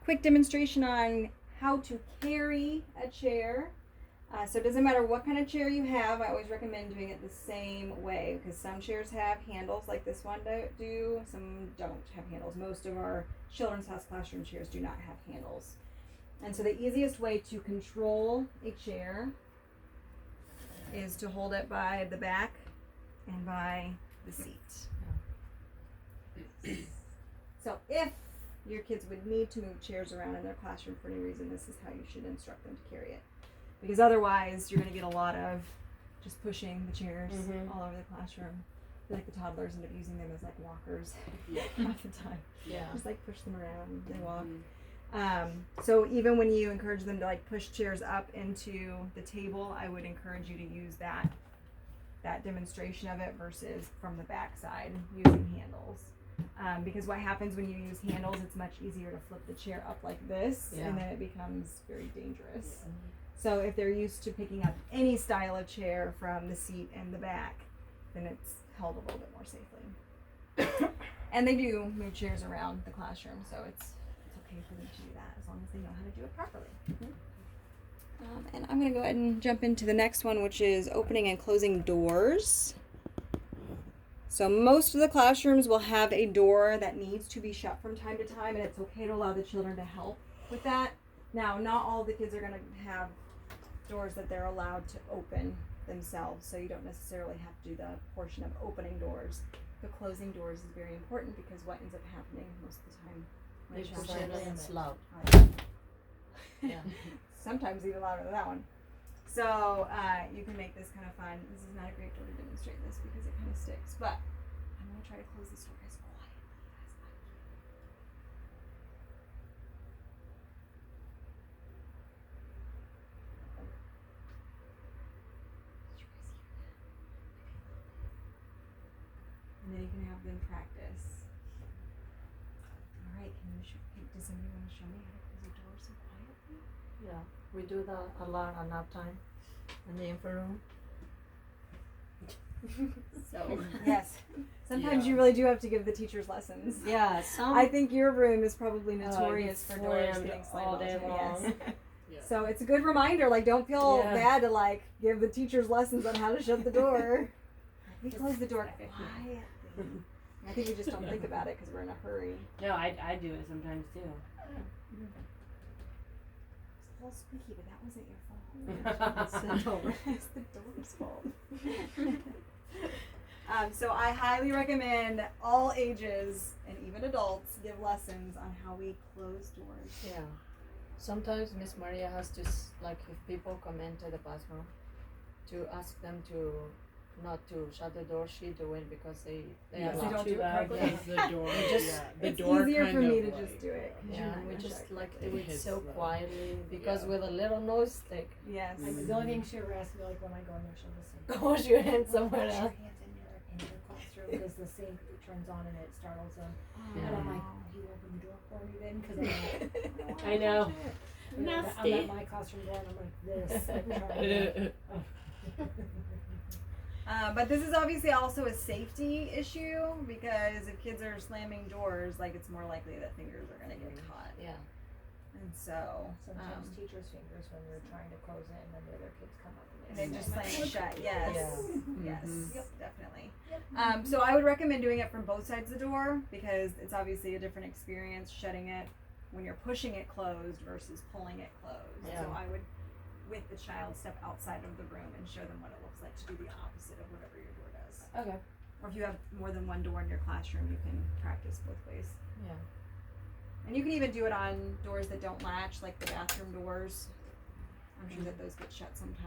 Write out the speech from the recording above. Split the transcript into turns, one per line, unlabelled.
quick demonstration on how to carry a chair. So it doesn't matter what kind of chair you have. I always recommend doing it the same way because some chairs have handles like this one do. Some don't have handles. Most of our Children's House classroom chairs do not have handles. And so the easiest way to control a chair is to hold it by the back and by the seat. So if your kids would need to move chairs around in their classroom for any reason, this is how you should instruct them to carry it. Because otherwise, you're going to get a lot of just pushing the chairs all over the classroom. I feel like the toddlers end up using them as like walkers half the time.
Yeah.
Just like push them around, they walk. So even when you encourage them to like push chairs up into the table, I would encourage you to use that demonstration of it versus from the back side using handles. Because what happens when you use handles, it's much easier to flip the chair up like this, and then it becomes very dangerous. So if they're used to picking up any style of chair from the seat and the back, then it's held a little bit more safely. And they do move chairs around the classroom, so it's okay for them to do that as long as they know how to do it properly. And I'm going to go ahead and jump into the next one, which is opening and closing doors. So most of the classrooms will have a door that needs to be shut from time to time, and it's okay to allow the children to help with that. Now, not all the kids are going to have doors that they're allowed to open themselves, so you don't necessarily have to do the portion of opening doors. But closing doors is very important because what ends up happening most of the time when
They
a child
push it and it's loud. Yeah.
Sometimes even louder than that one. So you can make this kind of fun. This is not a great door to demonstrate this because it kind of sticks, but I'm going to try to close this door as quietly as I can. And then you can have them practice. All right, does somebody want to show me how to close a door so quietly?
Yeah. We do that a lot on nap time in the info room.
So yes, sometimes you really do have to give the teachers lessons.
Yeah,
I think your room is probably notorious for doors getting slammed
all day long.
Yes. So it's a good reminder. Like, don't feel bad to like give the teachers lessons on how to shut the door. We close the door quietly. I think we just don't think about it because we're in a hurry.
No, I do it sometimes too.
It's a little squeaky, but that wasn't your fault. It's the door's fault. So I highly recommend all ages and even adults give lessons on how we close doors.
Yeah. Sometimes Miss Maria has to, like, if people come into the bathroom, to ask them to not to shut the door. She do it because they
don't do it correctly.
Because the door, the
It's
door
easier
kind
for me
of
to
like,
just do it. 'Cause you're
Yeah,
not
we
gonna
just
shut
like
it.
do it
hits
so
the-
quietly because
yeah.
with a little noise, like
Yes.
The only thing she ever asks me, like when I go in there, she'll just say,
wash your hands somewhere
wash your
else.
hands in your classroom because the sink turns on and it startles them.
Yeah.
And I'm like, you open the door for me then? Because I'm like,
I know.
I'm
Nasty.
at my classroom door and I'm like this. I'm trying
But this is obviously also a safety issue because if kids are slamming doors, like it's more likely that fingers are going to get caught.
Yeah.
And so,
Sometimes teachers' fingers when they're trying to close it and then the other kids come up
and they just slam it shut. Yes. Yes,
Mhm.
definitely. So I would recommend doing it from both sides of the door because it's obviously a different experience shutting it when you're pushing it closed versus pulling it closed.
Yeah.
So I would, with the child, step outside of the room and show them what it looks like to do the opposite of whatever your door does.
Okay.
Or if you have more than one door in your classroom, you can practice both ways.
Yeah.
And you can even do it on doors that don't latch, like the bathroom doors. I'm sure that those get shut sometimes.